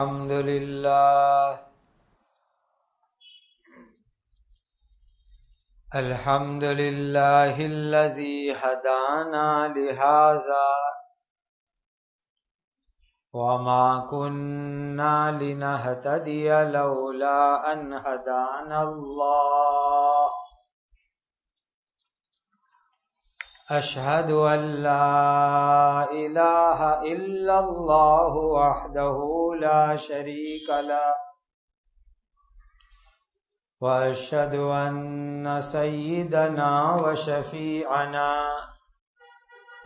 الحمد لله الذي هدانا لهذا وما كنا لنهتدي لولا أن هدانا الله أشهد أن لا إله إلا الله وحده لا شريك له وأشهد أن سيدنا وشفيعنا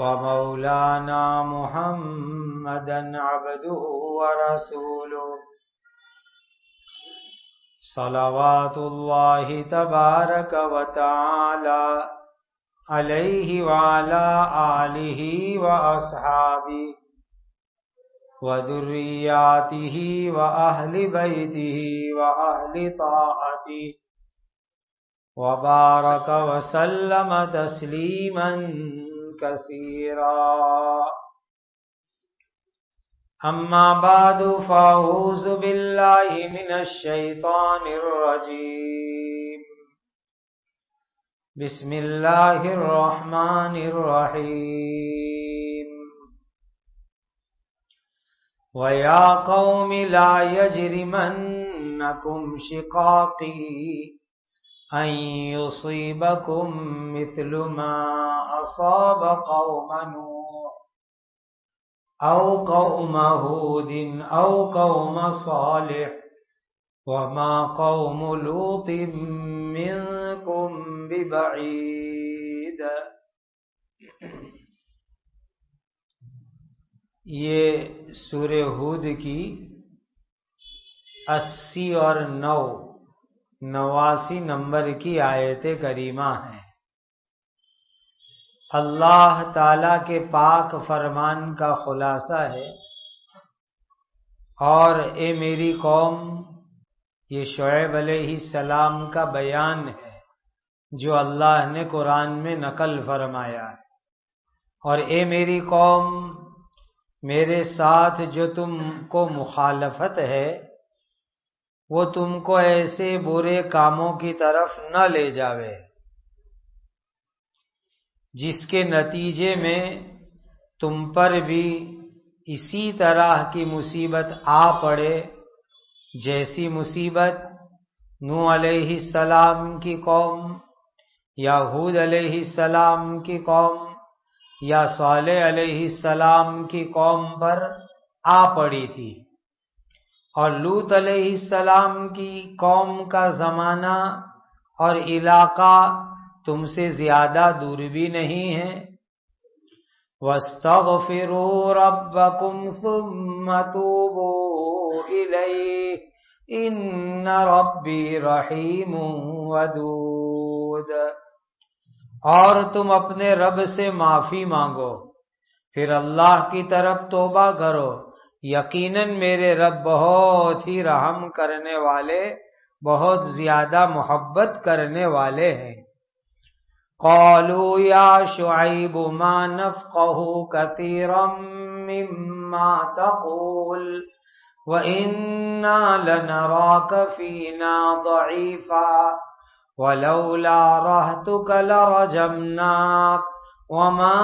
ومولانا محمدا عبده ورسوله صلوات الله تبارك وتعالى عليه وعلى آله وأصحابه وذرياته وأهل بيته وأهل طاعته وبارك وسلم تسليما كثيرا. أما بعد فأعوذ بالله من الشيطان الرجيم. بسم الله الرحمن الرحيم. وَيَا قَوْمِ لَا يَجْرِمَنَّكُمْ شِقَاقِي أَن يُصِيبَكُم مِّثْلُ مَا أَصَابَ قَوْمَ نُوحٍ أَوْ قَوْمَ هُودٍ أَوْ قَوْمَ صَالِحٍ وَمَا قَوْمُ لُوطٍ مِّنكُم بِبَعِيدٍ. یہ سورہ ہود کی 80 اور 89 نمبر کی آیت کریمہ ہیں. اللہ تعالی کے پاک فرمان کا خلاصہ ہے. اور اے میری قوم، یہ شعیب علیہ السلام کا بیان ہے جو اللہ نے قرآن میں نقل فرمایا ہے. اور اے میری قوم، میرے ساتھ جو تم کو مخالفت ہے وہ تم کو ایسے برے کاموں کی طرف نہ لے جاوے جس کے نتیجے میں تم پر بھی اسی طرح کی مصیبت آ پڑے جیسی مصیبت نوح علیہ السلام کی قوم یا ہود علیہ السلام کی قوم یا صالح علیہ السلام کی قوم پر آ پڑی تھی. اور لوط علیہ السلام کی قوم کا زمانہ اور علاقہ تم سے زیادہ دور بھی نہیں ہے. وَاسْتَغْفِرُوا رَبَّكُمْ ثُمَّ تُوبُوا إِلَيْهِ إِنَّ رَبِّي رَحِيمٌ وَدُودٌ. اور تم اپنے رب سے معافی مانگو پھر اللہ کی طرف توبہ کرو، یقیناً میرے رب بہت ہی رحم کرنے والے، بہت زیادہ محبت کرنے والے ہیں. قالوا یا شعیب ما نفقه كثيرا مما تقول وإنا لنراك فينا ضعيفا وَلَوْلَا رَهْتُكَ لَرَجَمْنَاكَ وَمَا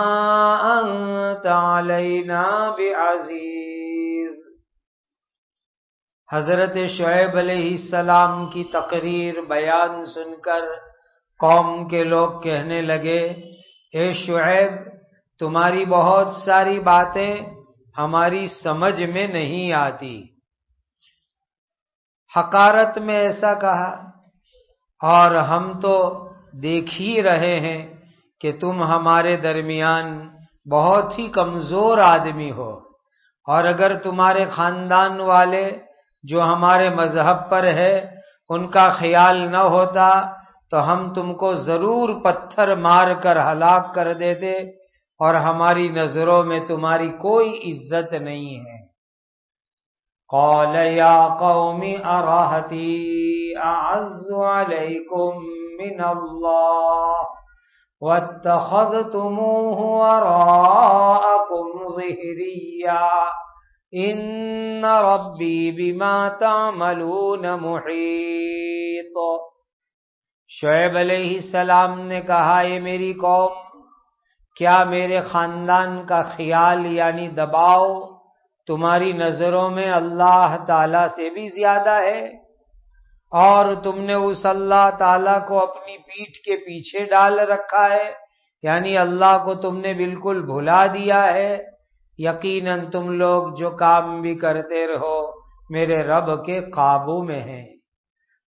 أَنْتَ عَلَيْنَا بِعَزِيزٍ. حضرت شعیب علیہ السلام کی تقریر بیان سن کر قوم کے لوگ کہنے لگے، اے شعیب، تمہاری بہت ساری باتیں ہماری سمجھ میں نہیں آتی. حقارت میں ایسا کہا، اور ہم تو دیکھ ہی رہے ہیں کہ تم ہمارے درمیان بہت ہی کمزور آدمی ہو، اور اگر تمہارے خاندان والے جو ہمارے مذہب پر ہے ان کا خیال نہ ہوتا تو ہم تم کو ضرور پتھر مار کر ہلاک کر دیتے، اور ہماری نظروں میں تمہاری کوئی عزت نہیں ہے. قال یا قوم ارہتی اعز علیکم من اللہ واتخذتموه وراءکم ظہریا ان ربی بما تعملون محیط۔ شعیب علیہ السلام نے کہا، اے میری قوم، کیا میرے خاندان کا خیال یعنی دباؤ تمہاری نظروں میں اللہ تعالی سے بھی زیادہ ہے؟ اور تم نے اس اللہ تعالی کو اپنی پیٹھ کے پیچھے ڈال رکھا ہے، یعنی اللہ کو تم نے بالکل بھلا دیا ہے۔ یقیناً تم لوگ جو کام بھی کرتے رہو میرے رب کے قابو میں ہیں۔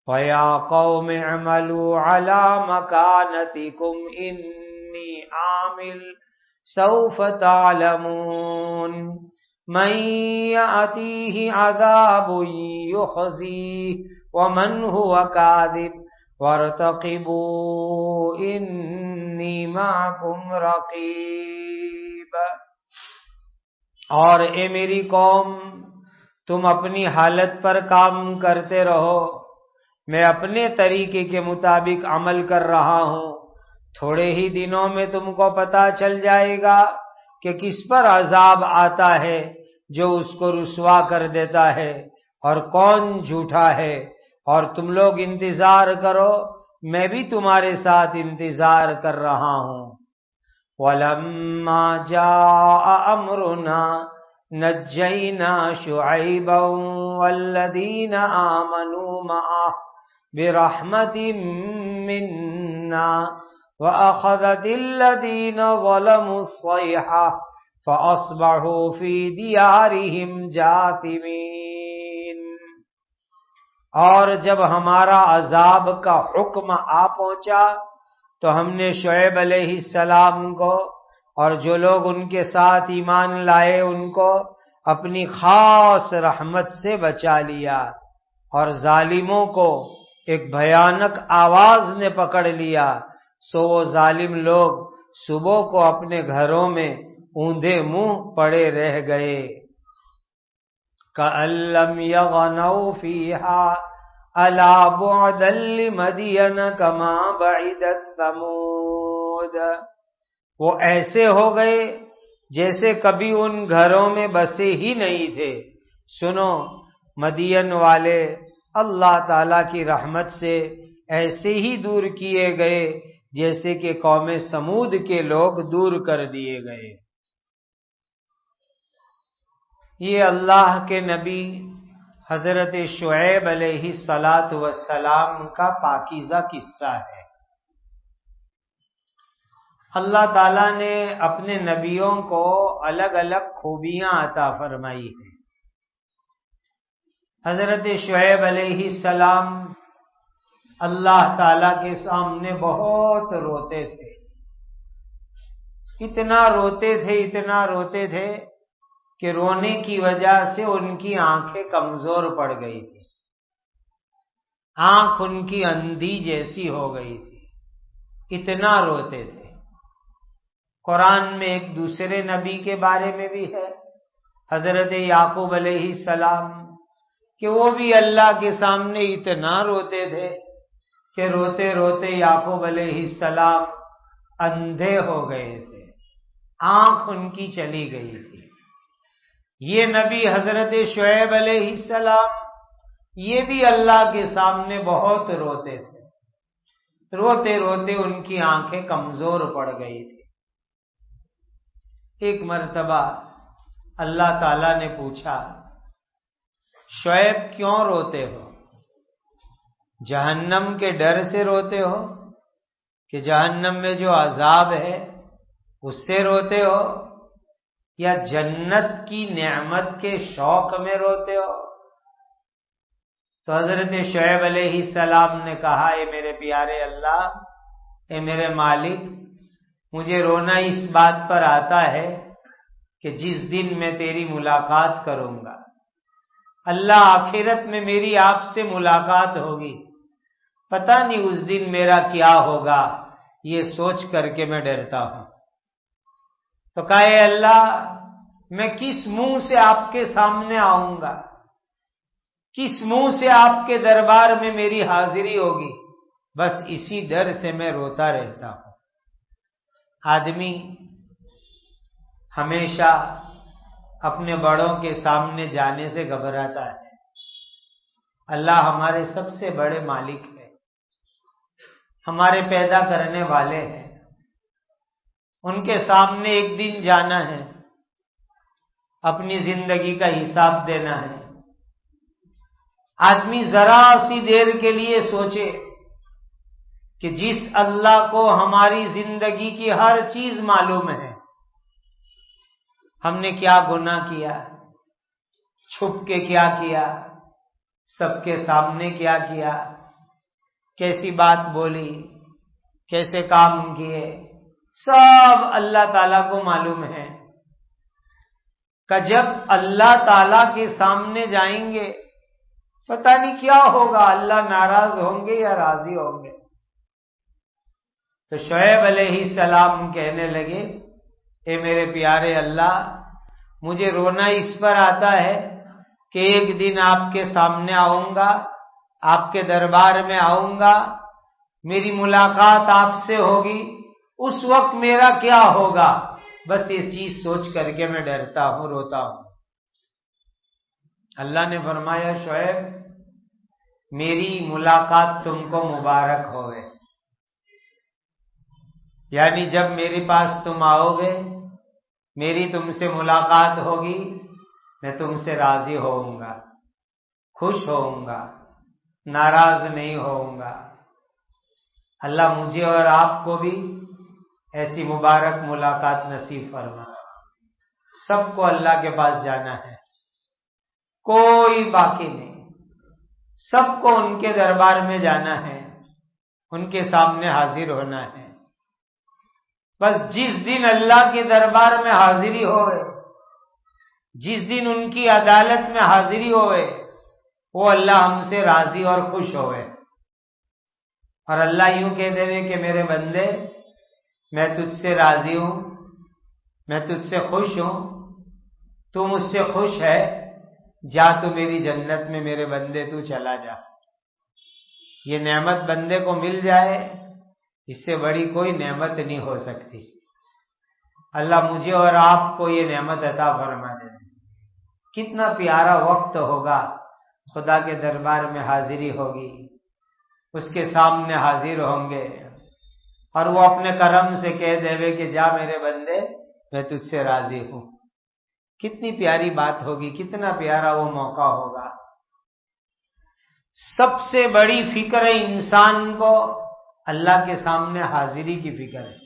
وَيَا قَوْمِ اعْمَلُوا عَلَى مَكَانَتِكُمْ إِنِّي عَامِلٌ سَوْفَ تَعْلَمُونَ مَن يَأْتِيهِ عَذَابٌ يُخْزِيهِ وَمَنْ هُوَ كَاذِبٌ وَارْتَقِبُوا إِنِّي مَعَكُمْ رَقِيبٌ۔ اور اے میری قوم، تم اپنی حالت پر کام کرتے رہو، میں اپنے طریقے کے مطابق عمل کر رہا ہوں۔ تھوڑے ہی دنوں میں تم کو پتا چل جائے گا کہ کس پر عذاب آتا ہے جو اس کو رسوا کر دیتا ہے اور کون جھوٹا ہے، اور تم لوگ انتظار کرو، میں بھی تمہارے ساتھ انتظار کر رہا ہوں۔ وَلَمَّا جَاءَ أَمْرُنَا نَجَّيْنَا شُعَيْبًا وَالَّذِينَ آمَنُوا مَعَهُ بِرَحْمَةٍ مِّنَّا وَأَخَذَتِ الَّذِينَ ظَلَمُوا الصَّيْحَةُ فَأَصْبَحُوا فِي دِيَارِهِمْ جَاثِمِينَ۔ اور جب ہمارا عذاب کا حکم آ پہنچا تو ہم نے شعیب علیہ السلام کو اور جو لوگ ان کے ساتھ ایمان لائے ان کو اپنی خاص رحمت سے بچا لیا، اور ظالموں کو ایک بھیانک آواز نے پکڑ لیا، سو وہ ظالم لوگ صبح کو اپنے گھروں میں اوندھے منہ پڑے رہ گئے۔ کأن لم یغنوا فیہا الا بعدا لمدین کما بعدت ثمود۔ وہ ایسے ہو گئے جیسے کبھی ان گھروں میں بسے ہی نہیں تھے۔ سنو، مدین والے اللہ تعالی کی رحمت سے ایسے ہی دور کیے گئے جیسے کہ قوم سمود کے لوگ دور کر دیے گئے۔ یہ اللہ کے نبی حضرت شعیب علیہ السلام کا پاکیزہ قصہ ہے۔ اللہ تعالیٰ نے اپنے نبیوں کو الگ الگ خوبیاں عطا فرمائی ہیں۔ حضرت شعیب علیہ السلام اللہ تعالیٰ کے سامنے بہت روتے تھے، اتنا روتے تھے کہ رونے کی وجہ سے ان کی آنکھیں کمزور پڑ گئی تھی، آنکھ ان کی اندھی جیسی ہو گئی تھی، اتنا روتے تھے۔ قرآن میں ایک دوسرے نبی کے بارے میں بھی ہے، حضرت یعقوب علیہ السلام، کہ وہ بھی اللہ کے سامنے اتنا روتے تھے کہ روتے روتے یعقوب علیہ السلام اندھے ہو گئے تھے، آنکھ ان کی چلی گئی تھی۔ یہ نبی حضرت شعیب علیہ السلام، یہ بھی اللہ کے سامنے بہت روتے تھے، روتے روتے ان کی آنکھیں کمزور پڑ گئی تھی۔ ایک مرتبہ اللہ تعالیٰ نے پوچھا، شعیب کیوں روتے ہو؟ جہنم کے ڈر سے روتے ہو کہ جہنم میں جو عذاب ہے اس سے روتے ہو، یا جنت کی نعمت کے شوق میں روتے ہو؟ تو حضرت شعیب علیہ السلام نے کہا، اے میرے پیارے اللہ، اے میرے مالک، مجھے رونا اس بات پر آتا ہے کہ جس دن میں تیری ملاقات کروں گا، اللہ آخرت میں میری آپ سے ملاقات ہوگی، پتہ نہیں اس دن میرا کیا ہوگا، یہ سوچ کر کے میں ڈرتا ہوں۔ تو کہا، اے اللہ، میں کس منہ سے آپ کے سامنے آؤں گا، کس منہ سے آپ کے دربار میں میری حاضری ہوگی، بس اسی ڈر سے میں روتا رہتا ہوں۔ آدمی ہمیشہ اپنے بڑوں کے سامنے جانے سے گھبراتا ہے۔ اللہ ہمارے سب سے بڑے مالک ہے، ہمارے پیدا کرنے والے ہیں، ان کے سامنے ایک دن جانا ہے، اپنی زندگی کا حساب دینا ہے۔ آدمی ذرا سی دیر کے لیے سوچے کہ جس اللہ کو ہماری زندگی کی ہر چیز معلوم ہے، ہم نے کیا گناہ کیا، چھپ کے کیا کیا، سب کے سامنے کیا کیا، کیسی بات بولی، کیسے کام کیے، سب اللہ تعالیٰ کو معلوم ہے کہ جب اللہ تعالیٰ کے سامنے جائیں گے پتہ نہیں کیا ہوگا، اللہ ناراض ہوں گے یا راضی ہوں گے۔ تو شعیب علیہ السلام کہنے لگے، اے میرے پیارے اللہ، مجھے رونا اس پر آتا ہے کہ ایک دن آپ کے سامنے آؤں گا، آپ کے دربار میں آؤں گا، میری ملاقات آپ سے ہوگی، اس وقت میرا کیا ہوگا، بس یہ چیز سوچ کر کے میں ڈرتا ہوں، روتا ہوں۔ اللہ نے فرمایا، شعیب میری ملاقات تم کو مبارک ہوئے، یعنی جب میرے پاس تم آؤ گے، میری تم سے ملاقات ہوگی، میں تم سے راضی ہوؤں گا، خوش ہوؤں گا، ناراض نہیں ہوؤں گا۔ اللہ مجھے اور آپ کو بھی ایسی مبارک ملاقات نصیب فرما۔ سب کو اللہ کے پاس جانا ہے، کوئی باقی نہیں، سب کو ان کے دربار میں جانا ہے، ان کے سامنے حاضر ہونا ہے۔ بس جس دن اللہ کے دربار میں حاضری ہوئے، جس دن ان کی عدالت میں حاضری ہوئے، وہ اللہ ہم سے راضی اور خوش ہوئے، اور اللہ یوں کہہ دے کہ میرے بندے میں تجھ سے راضی ہوں، میں تجھ سے خوش ہوں، تو مجھ سے خوش ہے، جا تو میری جنت میں میرے بندے تو چلا جا۔ یہ نعمت بندے کو مل جائے، اس سے بڑی کوئی نعمت نہیں ہو سکتی۔ اللہ مجھے اور آپ کو یہ نعمت عطا فرما دے۔ کتنا پیارا وقت ہوگا، خدا کے دربار میں حاضری ہوگی، اس کے سامنے حاضر ہوں گے، اور وہ اپنے کرم سے کہہ دے کہ جا میرے بندے میں تجھ سے راضی ہوں۔ کتنی پیاری بات ہوگی، کتنا پیارا وہ موقع ہوگا۔ سب سے بڑی فکر انسان کو اللہ کے سامنے حاضری کی فکر ہے۔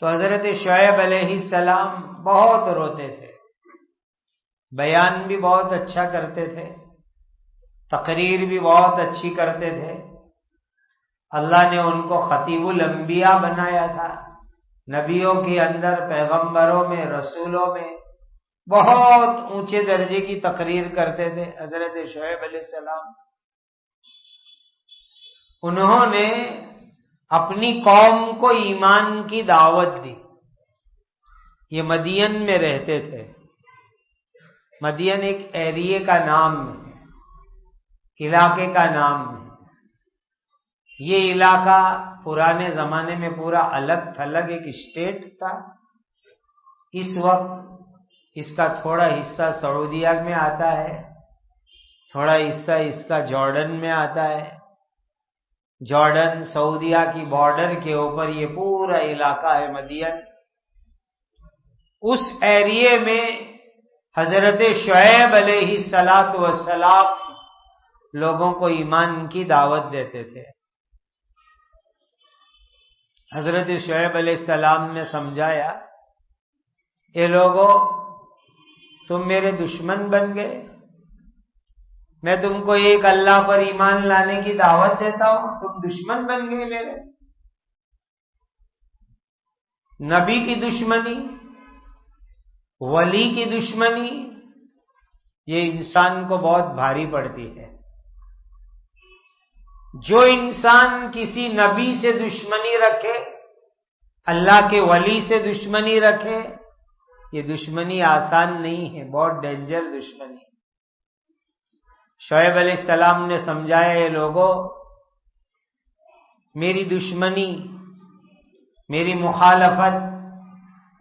تو حضرت شعیب علیہ السلام بہت روتے تھے، بیان بھی بہت اچھا کرتے تھے، تقریر بھی بہت اچھی کرتے تھے۔ اللہ نے ان کو خطیب الانبیاء بنایا تھا، نبیوں کے اندر، پیغمبروں میں، رسولوں میں بہت اونچے درجے کی تقریر کرتے تھے حضرت شعیب علیہ السلام۔ انہوں نے اپنی قوم کو ایمان کی دعوت دی۔ یہ مدین میں رہتے تھے، مدین ایک ایریے کا نام ہے، علاقے کا نام ہے۔ یہ علاقہ پرانے زمانے میں پورا الگ تھلگ ایک اسٹیٹ تھا۔ اس وقت اس کا تھوڑا حصہ سعودیہ میں آتا ہے، تھوڑا حصہ اس کا جارڈن میں آتا ہے۔ جارڈن سعودیہ کی بارڈر کے اوپر یہ پورا علاقہ ہے مدین۔ اس ایریے میں حضرت شعیب علیہ السلام لوگوں کو ایمان کی دعوت دیتے تھے۔ حضرت شعیب علیہ السلام نے سمجھایا، اے لوگو تم میرے دشمن بن گئے، میں تم کو ایک اللہ پر ایمان لانے کی دعوت دیتا ہوں، تم دشمن بن گئے میرے۔ نبی کی دشمنی، ولی کی دشمنی، یہ انسان کو بہت بھاری پڑتی ہے۔ جو انسان کسی نبی سے دشمنی رکھے، اللہ کے ولی سے دشمنی رکھے، یہ دشمنی آسان نہیں ہے، بہت ڈینجر دشمنی۔ شعیب علیہ السلام نے سمجھایا، اے لوگوں میری دشمنی، میری مخالفت،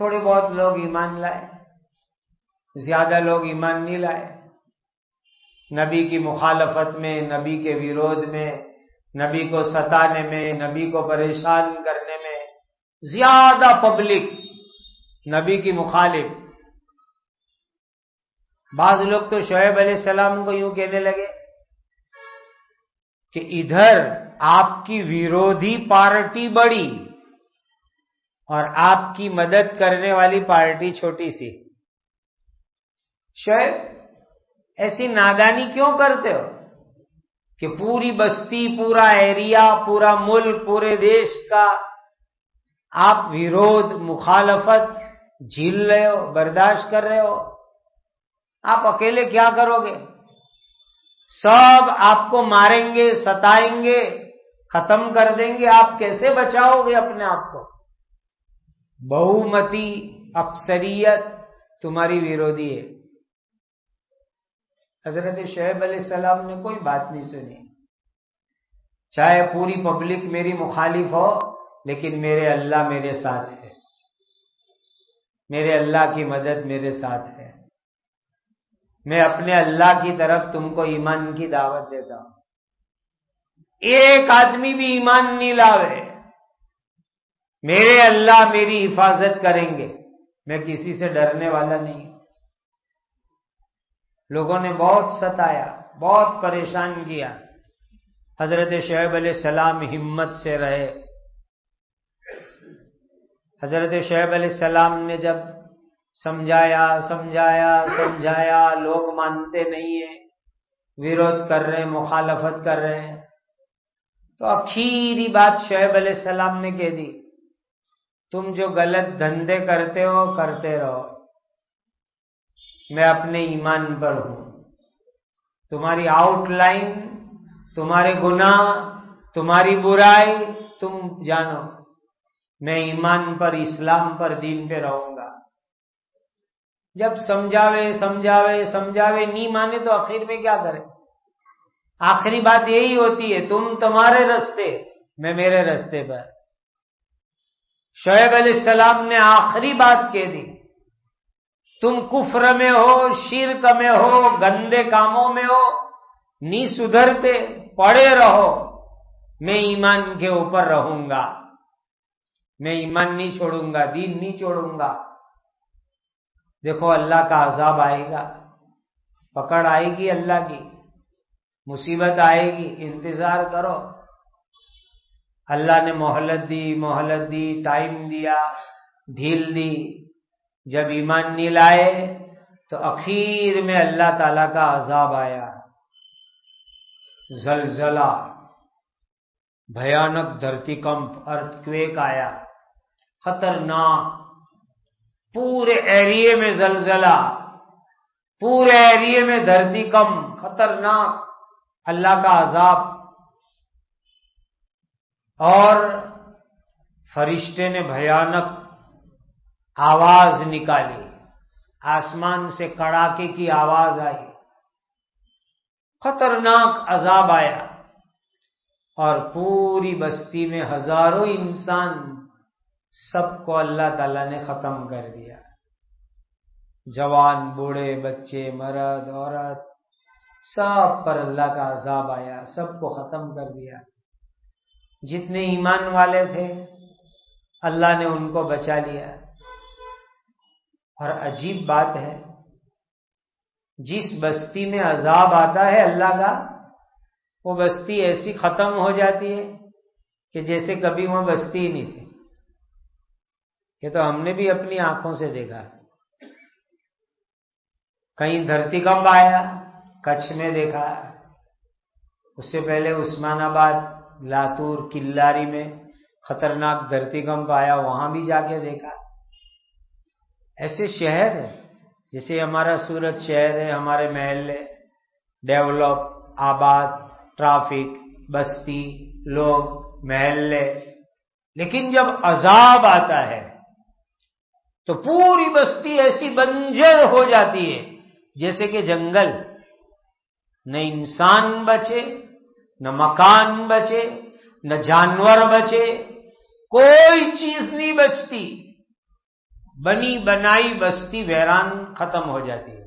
تھوڑے بہت لوگ ایمان لائے، زیادہ لوگ ایمان نہیں لائے۔ نبی کی مخالفت میں، نبی کے ویرودھ میں، نبی کو ستانے میں، نبی کو پریشان کرنے میں زیادہ پبلک نبی کی مخالف۔ بعض لوگ تو شعیب علیہ السلام کو یوں کہنے لگے کہ ادھر آپ کی ویرودھی پارٹی بڑی اور آپ کی مدد کرنے والی پارٹی چھوٹی سی۔ شعیب ایسی نادانی کیوں کرتے ہو کہ پوری بستی، پورا ایریا، پورا ملک، پورے دیش کا آپ ویرودھ، مخالفت جھیل رہے ہو، برداشت کر رہے ہو؟ آپ اکیلے کیا کرو گے؟ سب آپ کو ماریں گے، ستائیں گے، ختم کر دیں گے، آپ کیسے بچاؤ گے اپنے آپ کو؟ بہومتی اکثریت تمہاری ویرودھی ہے۔ حضرت شعیب علیہ السلام نے کوئی بات نہیں سنی، چاہے پوری پبلک میری مخالف ہو لیکن میرے اللہ میرے ساتھ ہے، میرے اللہ کی مدد میرے ساتھ ہے، میں اپنے اللہ کی طرف تم کو ایمان کی دعوت دیتا ہوں۔ ایک آدمی بھی ایمان نہیں لاوے، میرے اللہ میری حفاظت کریں گے، میں کسی سے ڈرنے والا نہیں۔ لوگوں نے بہت ستایا، بہت پریشان کیا، حضرت شعیب علیہ السلام ہمت سے رہے۔ حضرت شعیب علیہ السلام نے جب سمجھایا لوگ مانتے نہیں ہیں، ویرودھ کر رہے ہیں، مخالفت کر رہے ہیں، تو آخری بات شعیب علیہ السلام نے کہہ دی، تم جو غلط دھندے کرتے ہو کرتے رہو، میں اپنے ایمان پر ہوں، تمہاری آؤٹ لائن، تمہارے گناہ، تمہاری برائی تم جانو، میں ایمان پر، اسلام پر، دین پہ رہوں گا۔ جب سمجھاوے نہیں مانے تو آخر میں کیا کرے؟ آخری بات یہی ہوتی ہے، تم تمہارے رستے، میں میرے رستے پر۔ شعیب علیہ السلام نے آخری بات کہہ دی، تم کفر میں ہو، شرک میں ہو، گندے کاموں میں ہو، نہیں سدھرتے، پڑے رہو، میں ایمان کے اوپر رہوں گا، میں ایمان نہیں چھوڑوں گا، دین نہیں چھوڑوں گا۔ دیکھو اللہ کا عذاب آئے گا، پکڑ آئے گی، اللہ کی مصیبت آئے گی، انتظار کرو۔ اللہ نے مہلت دی، ٹائم دیا، ڈھیل دی، جب ایمان نہیں لائے تو اخیر میں اللہ تعالی کا عذاب آیا، زلزلہ، بھیانک دھرتی کمپ، ارتھ آیا، خطرناک، پورے ایریے میں زلزلہ، پورے ایریے میں دھرتی کمپ، خطرناک اللہ کا عذاب۔ اور فرشتے نے بھیانک آواز نکالی، آسمان سے کڑاکے کی آواز آئی، خطرناک عذاب آیا، اور پوری بستی میں ہزاروں انسان، سب کو اللہ تعالیٰ نے ختم کر دیا، جوان، بوڑھے، بچے، مرد، عورت، سب پر اللہ کا عذاب آیا، سب کو ختم کر دیا۔ جتنے ایمان والے تھے اللہ نے ان کو بچا لیا۔ اور عجیب بات ہے، جس بستی میں عذاب آتا ہے اللہ کا، وہ بستی ایسی ختم ہو جاتی ہے کہ جیسے کبھی وہاں بستی ہی نہیں تھی۔ یہ تو ہم نے بھی اپنی آنکھوں سے دیکھا، کہیں دھرتی کمپ آیا، کچھ میں دیکھا، اس سے پہلے عثمان آباد، لاتور، کلاری میں خطرناک دھرتی کمپ آیا، وہاں بھی جا کے دیکھا۔ ایسے شہر ہیں، جیسے ہمارا سورت شہر ہے، ہمارے محلے ڈیولپ، آباد، ٹرافک، بستی، لوگ، محلے، لیکن جب عذاب آتا ہے تو پوری بستی ایسی بنجر ہو جاتی ہے جیسے کہ جنگل، نہ انسان بچے، نہ مکان بچے، نہ جانور بچے، کوئی چیز نہیں بچتی، بنی بنائی بستی ویران ختم ہو جاتی ہے.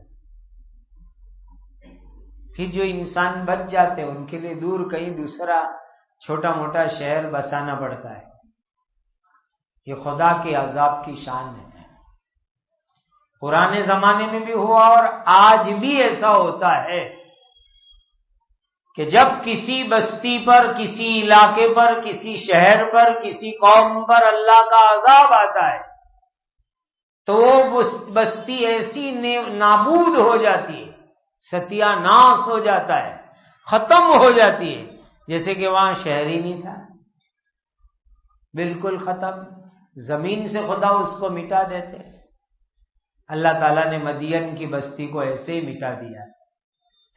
پھر جو انسان بچ جاتے ہیں ان کے لیے دور کہیں دوسرا چھوٹا موٹا شہر بسانا پڑتا ہے. یہ خدا کے عذاب کی شان ہے. پرانے زمانے میں بھی ہوا اور آج بھی ایسا ہوتا ہے کہ جب کسی بستی پر، کسی علاقے پر، کسی شہر پر، کسی قوم پر اللہ کا عذاب آتا ہے تو وہ بستی ایسی نابود ہو جاتی ہے، ستیہ ناش ہو جاتا ہے، ختم ہو جاتی ہے، جیسے کہ وہاں شہر ہی نہیں تھا. بالکل ختم، زمین سے خدا اس کو مٹا دیتے. اللہ تعالیٰ نے مدین کی بستی کو ایسے ہی مٹا دیا،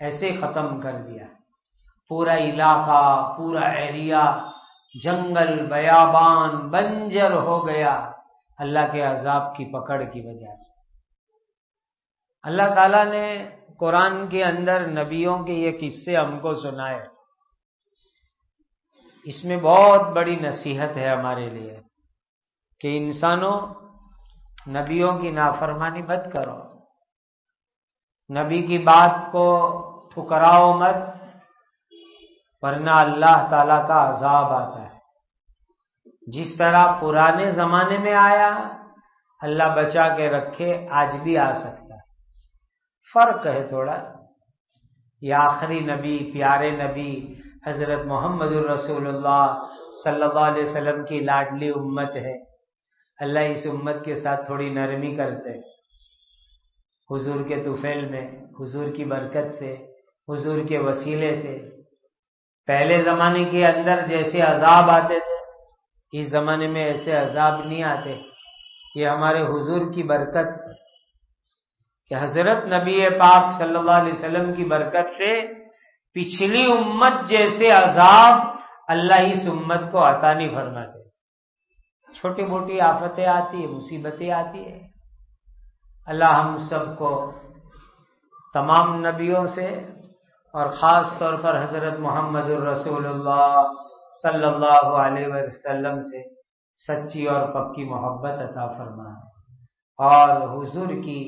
ایسے ختم کر دیا. پورا علاقہ، پورا ایریا جنگل بیابان بنجر ہو گیا اللہ کے عذاب کی پکڑ کی وجہ سے. اللہ تعالیٰ نے قرآن کے اندر نبیوں کے یہ قصے ہم کو سنائے. اس میں بہت بڑی نصیحت ہے ہمارے لیے کہ انسانوں نبیوں کی نافرمانی مت کرو، نبی کی بات کو ٹھکراؤ مت، ورنہ اللہ تعالی کا عذاب آتا ہے. جس طرح پرانے زمانے میں آیا اللہ بچا کے رکھے، آج بھی آ سکتا ہے. فرق ہے تھوڑا. یہ آخری نبی، پیارے نبی حضرت محمد الرسول اللہ صلی اللہ علیہ وسلم کی لاڈلی امت ہے. اللہ اس امت کے ساتھ تھوڑی نرمی کرتے، حضور کے طفیل میں، حضور کی برکت سے، حضور کے وسیلے سے. پہلے زمانے کے اندر جیسے عذاب آتے تھے اس زمانے میں ایسے عذاب نہیں آتے. یہ ہمارے حضور کی برکت ہے کہ حضرت نبی پاک صلی اللہ علیہ وسلم کی برکت سے پچھلی امت جیسے عذاب اللہ اس امت کو عطا نہیں فرماتے. چھوٹی موٹی آفتیں آتی ہیں، مصیبتیں آتی ہیں. اللہ ہم سب کو تمام نبیوں سے اور خاص طور پر حضرت محمد الرسول اللہ صلی اللہ علیہ وسلم سے سچی اور پکی محبت عطا فرمائے اور حضور کی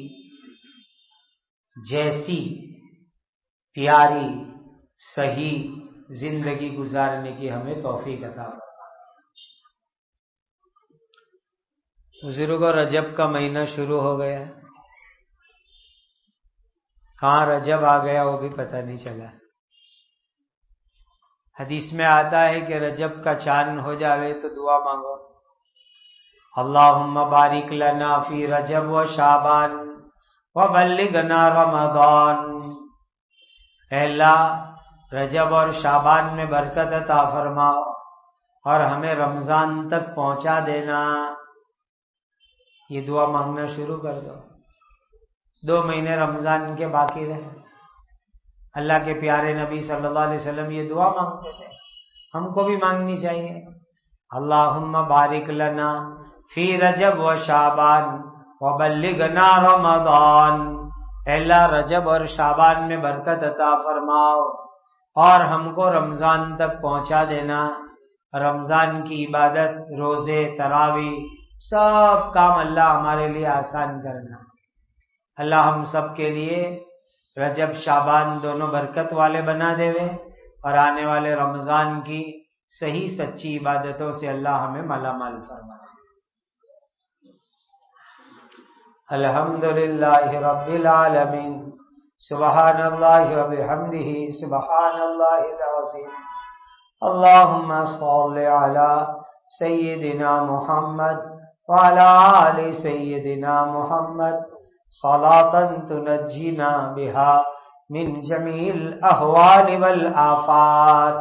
جیسی پیاری صحیح زندگی گزارنے کی ہمیں توفیق عطا فرمائے. حضور کو رجب کا مہینہ شروع ہو گیا، کہاں رجب آ گیا وہ بھی پتہ نہیں چلا. حدیث میں آتا ہے کہ رجب کا چاند ہو جاوے تو دعا مانگو، اللہم بارک لنا فی رجب و شعبان وبلغنا رمضان. اے اللہ رجب اور شعبان میں برکت عطا فرماؤ اور ہمیں رمضان تک پہنچا دینا. یہ دعا مانگنا شروع کر دو. 2 مہینے رمضان کے باقی رہے. اللہ کے پیارے نبی صلی اللہ علیہ وسلم یہ دعا مانگتے تھے، ہم کو بھی مانگنی چاہیے. اللہم بارک لنا فی رجب و شعبان وبلغنا رمضان. اے اللہ رجب اور شعبان میں برکت عطا فرماؤ اور ہم کو رمضان تک پہنچا دینا. رمضان کی عبادت، روزے، تراویح، سب کام اللہ ہمارے لیے آسان کرنا. اللہ ہم سب کے لیے رجب شعبان دونوں برکت والے بنا دے اور آنے والے رمضان کی صحیح سچی عبادتوں سے اللہ ہمیں مالا مال فرمائے. الحمدللہ رب العالمین. سبحان اللہ و بحمدہ سبحان اللہ العظیم. اللہم صل علی سیدنا محمد وعلى آل سيدنا محمد صلاة تنجينا بها من جميع الأهوال والآفات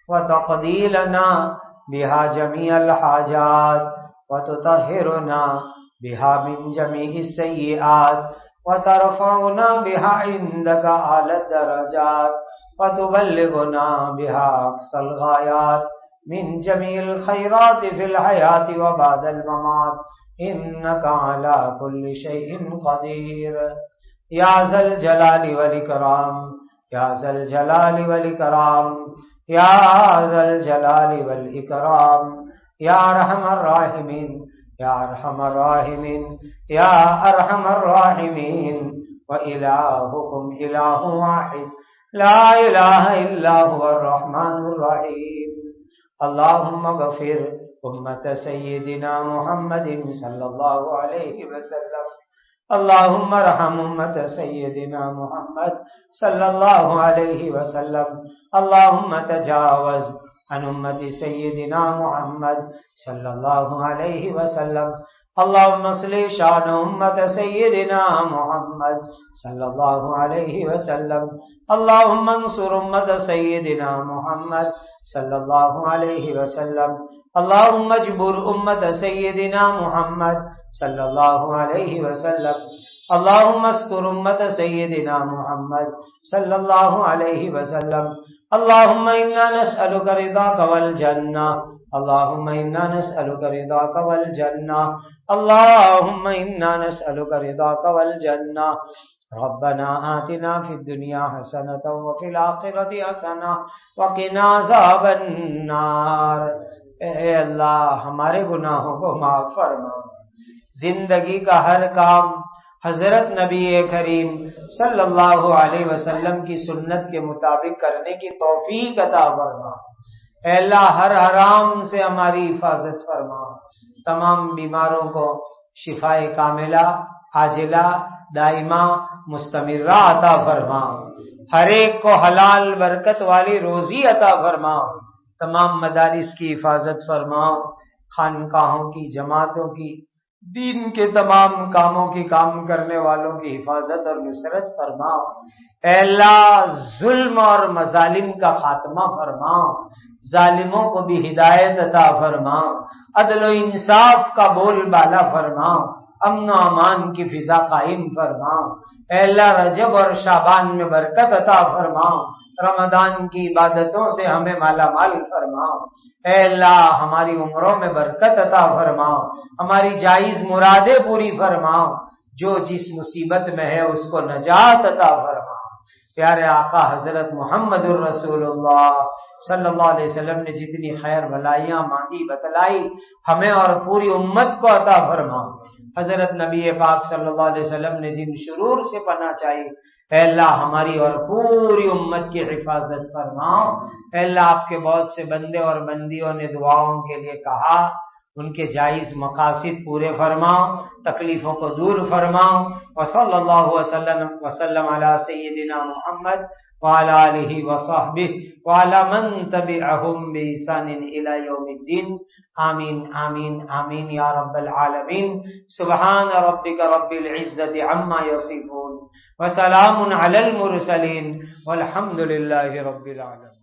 وتقضي لنا بها جميع الحاجات وتطهرنا بها من جميع السيئات وترفعنا بها عندك أعلى الدرجات وتبلغنا بها أقصى الغايات من جميع الخيرات في الحياة وبعد الممات إنك على كل شيء قدير. يا ذا الجلال والإكرام، يا ذا الجلال والإكرام، يا ذا الجلال والإكرام، يا أرحم الراحمين، یا ارحم الراحمین یا ارحم الراحمین وإلہکم الہ واحد لا الہ الا هو الرحمن الرحیم اللہم اغفر امت سیدنا محمد صلی اللہ علیہ وسلم اللہم ارحم امت سیدنا محمد صلی اللہ علیہ وسلم اللہم تجاوز عن امت سیدنا محمد صلی اللہ علیہ وسلم اللہم اصلح شان امت سیدنا محمد صلی اللہ علیہ وسلم اللہم انصر امت سیدنا محمد صلی اللہ علیہ وسلم اللہم اجبر امت سیدنا محمد صلی اللہ علیہ وسلم اللہم استر امت سیدنا محمد صلی اللہ علیہ وسلم اللہم انا نسألک رضاک والجنہ اللہم انا نسألک رضاک والجنہ اللہم انا نسألک رضاک والجنہ ربنا آتنا فی الدنیا حسنۃ وفی الآخرۃ حسنۃ وقنا عذاب النار۔ اے اللہ ہمارے گناہوں کو معاف فرما، زندگی کا ہر کام حضرت نبی کریم صلی اللہ علیہ وسلم کی سنت کے مطابق کرنے کی توفیق عطا فرما۔ اے اللہ ہر حرام سے ہماری حفاظت فرما، تمام بیماروں کو شفاء کاملہ عاجلہ دائمہ مستمرہ عطا فرما، ہر ایک کو حلال برکت والی روزی عطا فرما، تمام مدارس کی حفاظت فرما، خانقاہوں کی جماعتوں کی دین کے تمام کاموں کی کام کرنے والوں کی حفاظت اور نصرت فرما۔ اے اللہ ظلم اور مظالم کا خاتمہ فرما، ظالموں کو بھی ہدایت عطا فرما، عدل و انصاف کا بول بالا فرما، امن و امان کی فضا قائم فرما۔ اے اللہ رجب اور شعبان میں برکت عطا فرما، رمضان کی عبادتوں سے ہمیں مالا مال فرما۔ اے اللہ ہماری عمروں میں برکت عطا فرما، ہماری جائز مرادیں پوری فرما، جو جس مصیبت میں ہے اس کو نجات عطا فرما۔ پیارے آقا حضرت محمد الرسول اللہ صلی اللہ علیہ وسلم نے جتنی خیر بھلائیاں مانگی بتلائی ہمیں اور پوری امت کو عطا فرما۔ حضرت نبی پاک صلی اللہ علیہ وسلم نے جن شرور سے پناہ چاہی اے اللہ ہماری اور پوری امت کی حفاظت فرماؤ۔ اے اللہ آپ کے بہت سے بندے اور بندیوں نے دعاؤں کے لیے کہا، ان کے جائز مقاصد پورے فرماؤ، تکلیفوں کو دور فرماؤ۔ وصلی اللہ وسلم علی سیدنا محمد وعلی آلہ وصحبہ وعلی من تبعہم بإحسان الی یوم الدین۔ آمین آمین آمین یا رب العالمین۔ سبحان ربک رب العزة عما یصفون وسلام علی المرسلین والحمد للہ رب العالمین۔